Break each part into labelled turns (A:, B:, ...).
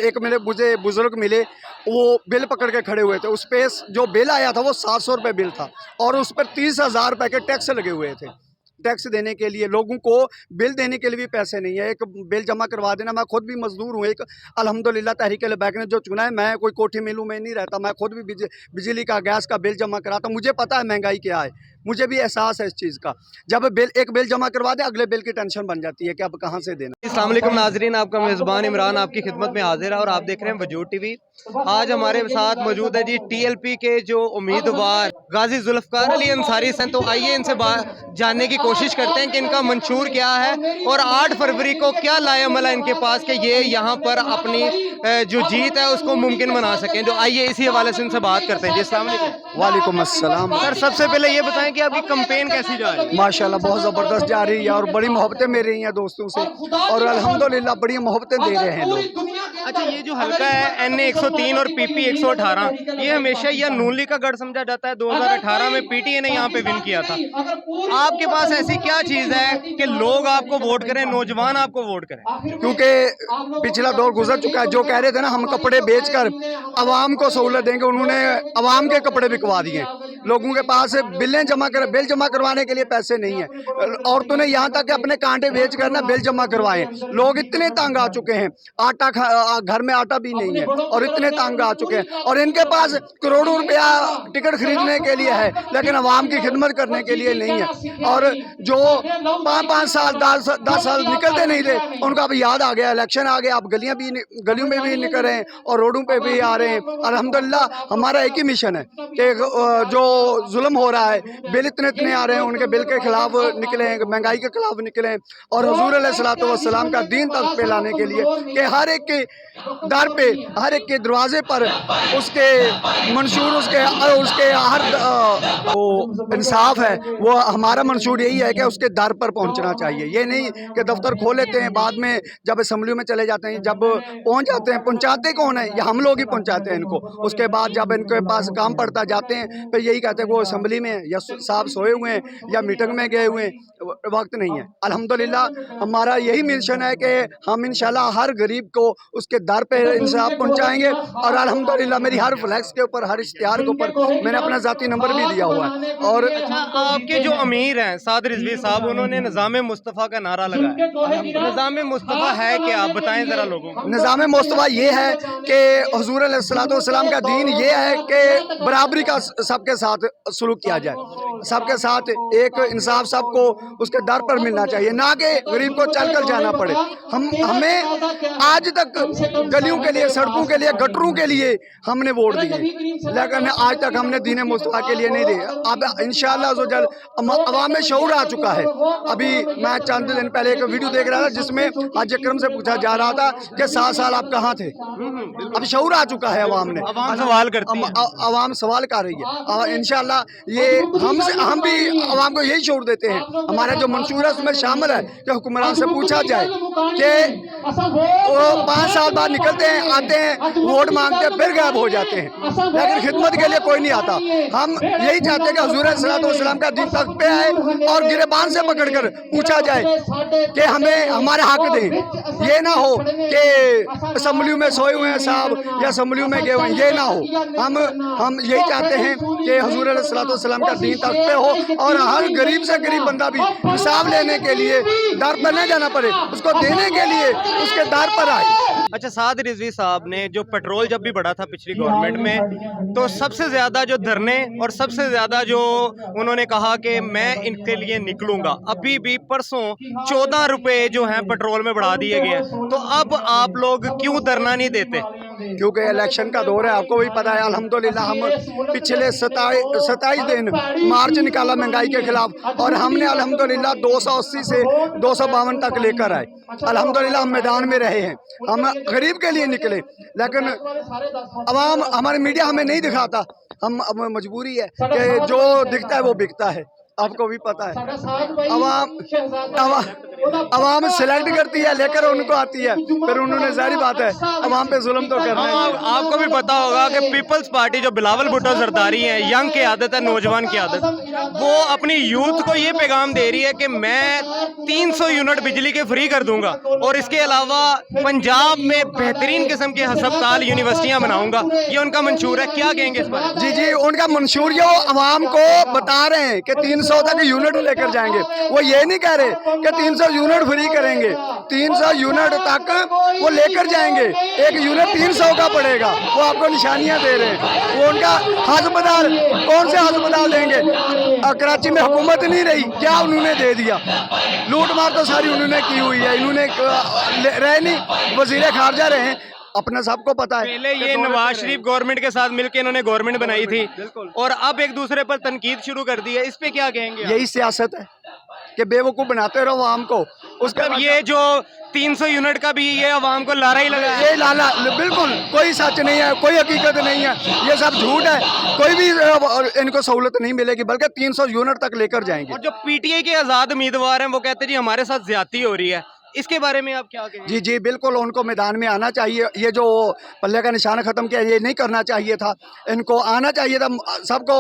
A: एक मुझे बुजुर्ग मिले, वो बिल पकड़ के खड़े हुए थे। उस पे जो बिल आया था वो 700 रुपये बिल था और उस पर 30,000 रुपये के टैक्स लगे हुए थे। टैक्स देने के लिए लोगों को बिल देने के लिए भी पैसे नहीं है। एक बिल जमा करवा देना। मैं खुद भी मजदूर हूँ। एक अल्हम्दुलिल्लाह तहरीक अलबैक ने जो चुना है, मैं कोई कोठी मिलूँ में नहीं रहता। मैं खुद भी बिजली का गैस का बिल जमा कराता। मुझे पता है महंगाई क्या है, मुझे भी एहसास है इस चीज़ का। जब एक बिल जमा करवा दे, अगले बिल की टेंशन बन जाती है कि अब कहाँ से देना।
B: अस्सलाम वालेकुम नाजरीन, आपका मेज़बान इमरान आपकी खिदमत में हाजिर है और आप देख रहे हैं वजूद टीवी। आज हमारे साथ मौजूद है जी टीएलपी के जो उम्मीदवार गाजी जुल्फकार अली अंसारी हैं। तो आइए इनसे जानने की कोशिश करते हैं कि इनका मंशूर क्या है और 8 फरवरी को क्या लाएअमल है इनके पास कि ये यहाँ पर अपनी जो जीत है उसको मुमकिन बना सकें। जो आइए इसी हवाले से इनसे बात करते हैं। जी अस्सलाम वालेकुम।
A: वालेकुम अस्सलाम।
B: सर, सबसे पहले ये बताएं कि आपकी कैंपेन कैसी जा रही है?
A: माशाल्लाह बहुत ज़बरदस्त जा रही है और बड़ी मोहब्बतें मिल रही हैं दोस्तों से और अल्हम्दुलिल्लाह बड़ी मोहब्बतें दे रहे हैं लोग।
B: अच्छा, ये जो हल्का है NA 103 और PP 118, ये हमेशा यह नून लीग का गढ़ समझा जाता है। 2018 में PTA ने यहाँ पे विन किया था। आपके पास ऐसी क्या चीज़ है कि लोग आपको वोट करें, नौजवान आपको वोट करें?
A: क्योंकि पिछला दौर गुजर चुका है। जो कह रहे थे ना हम कपड़े बेचकर अवाम को सहूलत देंगे, उन्होंने अवाम के कपड़े बिकवा दिए। लोगों के पास बिल जमा करवाने के लिए पैसे नहीं है। औरतों ने यहाँ तक अपने कांटे बेच कर ना बिल जमा करवाए। लोग इतने तंग आ चुके हैं, घर में आटा भी नहीं है और इतने तंग आ चुके हैं। और इनके पास करोड़ों रुपया टिकट खरीदने के लिए है, लेकिन अवाम की खिदमत करने के लिए नहीं है। और जो 5-5 साल 10 साल निकलते नहीं थे, उनको अब याद आ गया, इलेक्शन आ गया, अब गलियों में भी निकल रहे हैं और रोडों पे भी आ रहे हैं। अल्हम्दुलिल्लाह हमारा एक ही मिशन है कि जो जुल्म हो रहा है, बिल इतने आ रहे हैं, उनके बिल के खिलाफ निकले हैं, महंगाई के खिलाफ निकले हैं और हुजूर अलैहिस्सलातु वस्सलाम का दीन तक पे लाने के लिए कि हर एक के दर पे, हर एक के दरवाजे पर उसके मंशूर, उसके हर वो इंसाफ है। वो हमारा मंशूर यही है कि उसके दर पर पहुंचना चाहिए। ये नहीं कि दफ्तर खोल लेते हैं, बाद में जब असेंबली में चले जाते हैं, जब पहुंच जाते हैं, पहुंचाते कौन है? या हम लोग ही पहुंचाते हैं इनको। उसके बाद जब इनके पास काम पड़ता जाते हैं तो यही कहते हैं वो असेंबली में या साहब सोए हुए हैं या मीटिंग में गए हुए हैं, वक्त नहीं है। अल्हम्दुलिल्लाह हमारा यही मिशन है कि हम इंशाल्लाह हर गरीब को उसके दर पे इंसाफ पहुंचाएंगे। और अल्हम्दुलिल्लाह मेरी हर फ्लैक्स के ऊपर, हर इश्तिहार के ऊपर मैंने अपना ज़ाती नंबर भी दिया हुआ है। और
B: आपके जो अमीर हैं साद रिजवी साहब, उन्होंने निज़ाम मुस्तफ़ा का नारा लगाया। निज़ाम मुस्तफ़ा है क्या, आप बताएं जरा लोगों को।
A: निज़ाम मुस्तफ़ा ये है कि हुज़ूर अलैहिस्सलातु वस्सलाम का दीन ये है कि बराबरी का सबके साथ सलूक किया जाए, सबके साथ एक इंसाफ सबको उसके दर पर मिलना चाहिए, ना कि गरीब को चल कर जाना पड़े। हमें आज तक गलियों के लिए, सड़कों के लिए, गटरों के लिए हमने वोट दिए, लेकिन आज तक हमने दीन मुस्तफ़ा के लिए नहीं दिए। अब इंशाअल्लाह ज़ोजल अवाम में शऊर आ चुका है। अभी मैं चंद दिन पहले एक वीडियो देख रहा था जिसमें हाजी अकरम से पूछा जा रहा था कि 7 साल आप कहाँ थे। अब शऊर आ चुका है अवाम ने,
B: सवाल करती है,
A: अवाम सवाल कर रही है। इंशाअल्लाह ये हम भी अवाम को यही शऊर देते हैं। हमारा जो मंशूर है उसमें शामिल है कि हुक्मरान से पूछा जाए कि वो 5 साल बाद निकलते हैं, आते हैं, वोट मांगते हैं, फिर गायब हो जाते हैं, लेकिन खिदमत के लिए कोई नहीं आता। हम यही चाहते हैं कि हुजूर सल्लल्लाहु अलैहि वसल्लम का दीन तक पे आए और गिरबान से पकड़कर पूछा जाए कि हमें हमारे हक दें। ये ना हो कि असेंबली में सोए हुए हैं साहब या असेंबली में गए हुए हैं, ये ना हो। हम यही चाहते हैं कि हुजूर सल्लल्लाहु अलैहि वसल्लम का दीन तक पे हो और हर गरीब से गरीब बंदा भी हिसाब लेने के लिए दर पर नहीं जाना पड़े, उसको देने के लिए उसके दर पर आए।
B: अच्छा, साद रिजवी साहब ने जो पेट्रोल जब भी बढ़ा था पिछली गवर्नमेंट में, तो सबसे ज़्यादा जो धरने और सबसे ज़्यादा जो उन्होंने कहा कि मैं इनके लिए निकलूंगा। अभी भी परसों 14 रुपये जो हैं पेट्रोल में बढ़ा दिए गए हैं। तो अब आप लोग क्यों धरना नहीं देते?
A: क्योंकि इलेक्शन का दौर है, आपको भी पता है। अल्हम्दुलिल्लाह हम पिछले 27 दिन मार्च निकाला महंगाई के खिलाफ और हमने अल्हम्दुलिल्लाह 280 से 252 तक लेकर आए। अल्हम्दुलिल्लाह हम मैदान में रहे हैं, हम गरीब के लिए निकले, लेकिन अवाम, हमारे मीडिया हमें नहीं दिखाता। हम अब मजबूरी है कि जो दिखता है वो बिकता है। आपको भी पता है। अवाम सिलेक्ट करती है, लेकर उनको आती है, फिर उन्होंने जाहिर बात है अवाम पे जुल्म तो करना है।
B: आपको भी पता होगा कि पीपल्स पार्टी जो बिलावल भुट्टो जरदारी है, यंग की आदत है, नौजवान की आदत, वो अपनी यूथ को ये पैगाम दे रही है कि मैं 300 यूनिट बिजली के फ्री कर दूंगा और इसके अलावा पंजाब में बेहतरीन किस्म के अस्पताल यूनिवर्सिटियां बनाऊंगा। ये उनका मंशूर है, क्या कहेंगे इस पर?
A: जी जी, उनका मंशूर ये अवाम को बता रहे हैं कि 300 तक यूनिट लेकर जाएंगे। वो ये नहीं कह रहे कि 300 यूनिट फ्री करेंगे, 300 यूनिट तक वो लेकर जाएंगे। एक यूनिट 300 का पड़ेगा, वो आपको निशानियां दे रहे हैं। वो उनका अस्पताल, कौन से अस्पताल देंगे? कराची में हुकूमत नहीं रही, क्या उन्होंने दे दिया? लूट मार तो सारी उन्होंने की हुई है। इन्होंने रहे नहीं, वजीर खारजा रहे हैं, अपना सबको पता है।
B: पहले ये नवाज शरीफ गवर्नमेंट के साथ मिलकर इन्होंने गवर्नमेंट बनाई थी और अब एक दूसरे पर तनकीद शुरू कर दी है, इस पे क्या कहेंगे?
A: यही सियासत है कि बेवकूफ बनाते रहो आवाम को। उसका
B: ये जो 300 यूनिट का भी ये अवाम को लारा ही लगा है।
A: ये लाला बिल्कुल कोई सच नहीं है, कोई हकीकत नहीं है, ये सब झूठ है। कोई भी इनको सहूलत नहीं मिलेगी, बल्कि 300 यूनिट तक लेकर जाएंगे।
B: और जो पीटीआई के आजाद उम्मीदवार हैं वो कहते हैं जी हमारे साथ ज्यादती हो रही है, इसके बारे में आप क्या कहेंगे?
A: जी जी बिल्कुल, उनको मैदान में आना चाहिए। ये जो पल्ले का निशान खत्म किया, ये नहीं करना चाहिए था। इनको आना चाहिए था, सबको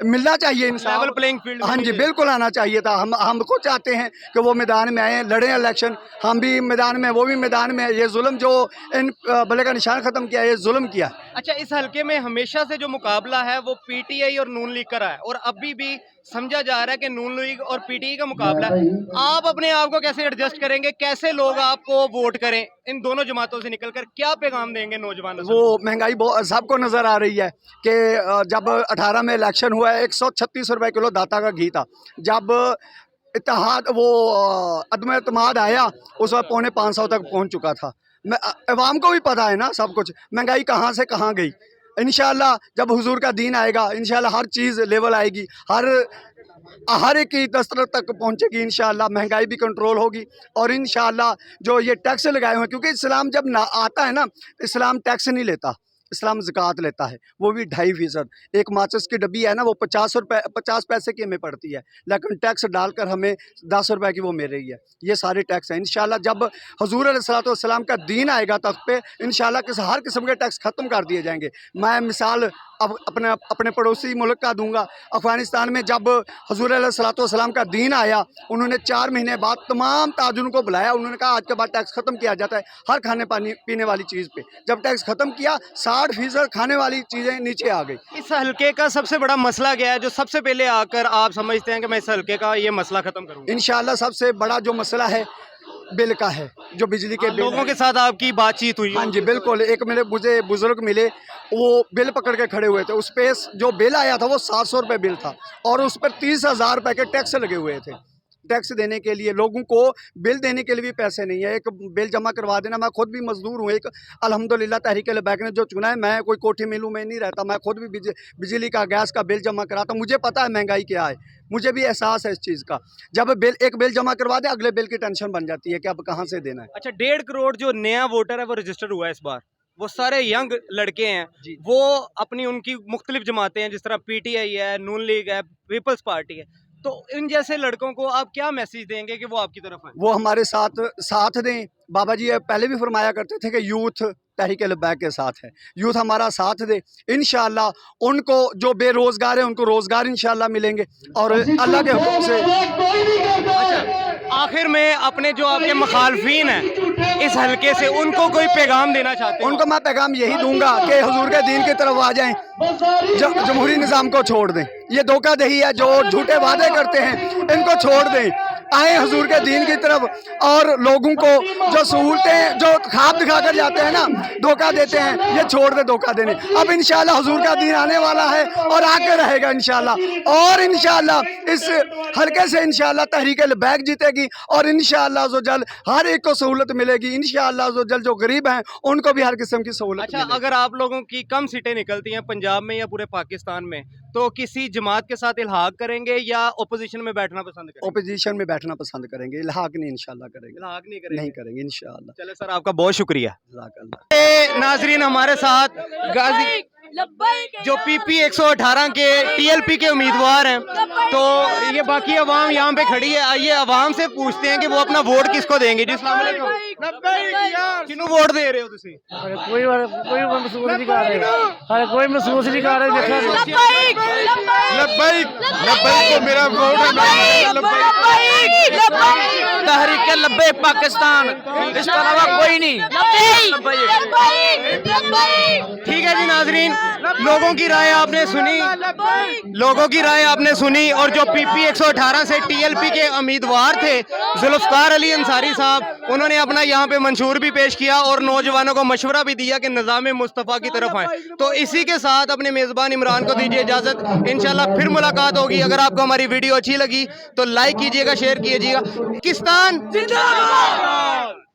A: मिलना चाहिए इंसाफ।
B: Level playing field.
A: हाँ जी बिल्कुल आना चाहिए था। हमको चाहते हैं कि वो मैदान में आए, लड़ें इलेक्शन, हम भी मैदान में, वो भी मैदान में। ये जुल्म जो इन पल्ले का निशान खत्म किया, ये जुल्म किया।
B: अच्छा, इस हलके में हमेशा से जो मुकाबला है वो पीटीआई और नून लीग का रहा है और अभी भी समझा जा रहा है कि नून लीग और पीटीआई का मुकाबला है। आप अपने आप को कैसे एडजस्ट करेंगे, कैसे लोग आपको वोट करें? इन दोनों जमातों से निकलकर क्या पैगाम देंगे नौजवानों को?
A: वो महंगाई बहुत सबको नजर आ रही है कि जब 18 में इलेक्शन हुआ है 136 रुपए किलो दाता का घी था। जब इत्तेहाद वो अदम एतमाद आया, उस वक्त 450 तक पहुंच चुका था। अवाम को भी पता है ना सब कुछ, महंगाई कहाँ से कहाँ गई। इंशाल्लाह जब हुजूर का दीन आएगा, इंशाल्लाह हर चीज़ लेवल आएगी, हर एक की दस्तरस तक पहुंचेगी। इंशाल्लाह महंगाई भी कंट्रोल होगी और इंशाल्लाह जो ये टैक्स लगाए हुए हैं, क्योंकि इस्लाम जब ना आता है ना, इस्लाम टैक्स नहीं लेता, इस्लाम ज़कात लेता है, वो भी 2.5%। एक माचिस की डब्बी है ना, वो 50 पैसे की हमें पड़ती है, लेकिन टैक्स डालकर हमें 10 रुपए की वो मिल रही है। ये सारे टैक्स हैं। इंशाल्लाह जब हुजूर अलैहिस्सलाम का दीन आएगा तख्त पे, इंशाल्लाह हर किस्म के टैक्स ख़त्म कर दिए जाएंगे। मैं मिसाल अब अपने पड़ोसी मुल्क का दूंगा। अफ़गानिस्तान में जब हुजूर अलैहिस्सलाम का दीन आया, उन्होंने 4 महीने बाद तमाम ताजुरों को बुलाया। उन्होंने कहा आज के बाद टैक्स ख़त्म किया जाता है हर खाने पानी पीने वाली चीज़ पे। जब टैक्स ख़त्म किया, 60% खाने वाली चीज़ें नीचे आ गई।
B: इस हलके का सबसे बड़ा मसला क्या है जो सबसे पहले आकर आप समझते हैं कि मैं इस हलके का ये मसला खत्म करूंगा?
A: इंशाल्लाह सबसे बड़ा जो मसला है बिल का है, जो बिजली के बिल
B: लोगों के साथ आपकी बातचीत मुझे हुई?
A: हाँ जी बिल्कुल। एक मुझे बुजुर्ग मिले, वो बिल पकड़ के खड़े हुए थे। उस पे जो बिल आया था वो 700 रुपये बिल था और उस पर 30,000 रुपये के टैक्स लगे हुए थे। टैक्स देने के लिए लोगों को बिल देने के लिए भी पैसे नहीं है। एक बिल जमा करवा देना। मैं खुद भी मजदूर हूँ, एक अल्हम्दुलिल्लाह तहरीक बैक ने जो चुना है, मैं कोई कोठी मिलूँ में नहीं रहता, मैं खुद भी बिजली का गैस का बिल जमा कराता। मुझे पता है महंगाई क्या है, मुझे भी एहसास है इस चीज़ का। जब एक बिल जमा करवा दे, अगले बिल की टेंशन बन जाती है कि अब कहाँ से देना है।
B: अच्छा, 1.5 करोड़ जो नया वोटर है वो रजिस्टर हुआ है इस बार, वो सारे यंग लड़के हैं, वो अपनी उनकी मुख्तलिफ जमातें हैं, जिस तरह पीटीआई है, नून लीग है, पीपल्स पार्टी है। तो इन जैसे लड़कों को आप क्या मैसेज देंगे कि वो आपकी तरफ आए?
A: वो हमारे साथ दें। बाबा जी पहले भी फरमाया करते थे कि यूथ तहरीक बैक के साथ है, यूथ हमारा साथ दे। इंशाल्लाह उनको जो बेरोजगार है उनको रोजगार इंशाल्लाह मिलेंगे और अल्लाह के हुक्म से।
B: अच्छा, आखिर में अपने जो आपके मुखालफीन हैं इस हलके से, उनको कोई पैगाम देना चाहते हैं?
A: उनको मैं पैगाम यही दूंगा कि हुजूर के दीन की तरफ आ जाएं, जमहूरी निज़ाम को छोड़ दें। ये धोखाधड़ी है, जो झूठे वादे करते हैं इनको छोड़ दें, आए हुजूर के दीन की तरफ। और लोगों को जो सहूलतें जो ख्वाब दिखा कर जाते हैं ना, धोखा देते हैं, ये छोड़ दे धोखा देने। अब इंशाल्लाह हुजूर का दीन आने वाला है और आके रहेगा इंशाल्लाह। और इंशाल्लाह इस हल्के से इंशाल्लाह तहरीक बैक जीतेगी और इंशाल्लाह जो जल हर एक को सहूलत मिलेगी। इंशाल्लाह जो जल जो गरीब हैं उनको भी हर किस्म की सहूलत।
B: अच्छा, अगर आप लोगों की कम सीटें निकलती हैं पंजाब में या पूरे पाकिस्तान में, तो किसी जमात के साथ इल्हाक करेंगे या ओपोजिशन में बैठना पसंद करेंगे?
A: ओपोजिशन में बैठना पसंद करेंगे, इल्हाक नहीं इंशाल्लाह करेंगे।
B: इल्हाक नहीं करेंगे
A: इंशाल्लाह।
B: चले सर, आपका बहुत शुक्रिया।
A: जज़ाकल्लाह।
B: नाजरीन, हमारे साथ गाजी जो PP 118 के TLP के उम्मीदवार हैं, तो ये बाकी अवाम यहाँ पे खड़ी है। आइए अवाम से पूछते हैं कि वो अपना वोट किसको देंगे। जी अस्सलाम वालेकुम, किन्नू वोट दे रहे हो तुसी?
C: कोई महसूस नहीं कर रहे, कोई महसूस नहीं कर रहे।
A: लब्बैक को मेरा वोट
C: तहरीक लब्बे पाकिस्तान, इसके अलावा कोई नहीं।
B: ठीक है जी नाजरीन, लोगों की राय आपने सुनी, लोगों की राय आपने सुनी। और जो PP 118 से TLP के उम्मीदवार थे जुल्फकार अली अंसारी साहब, उन्होंने अपना यहाँ पे मंशूर भी पेश किया और नौजवानों को मशवरा भी दिया कि निज़ाम मुस्तफ़ा की तरफ आए। तो इसी के साथ अपने मेज़बान इमरान को दीजिए इजाज़त। इंशाल्लाह फिर मुलाकात होगी। अगर आपको हमारी वीडियो अच्छी लगी तो लाइक कीजिएगा, शेयर कीजिएगा। पाकिस्तान जिंदाबाद।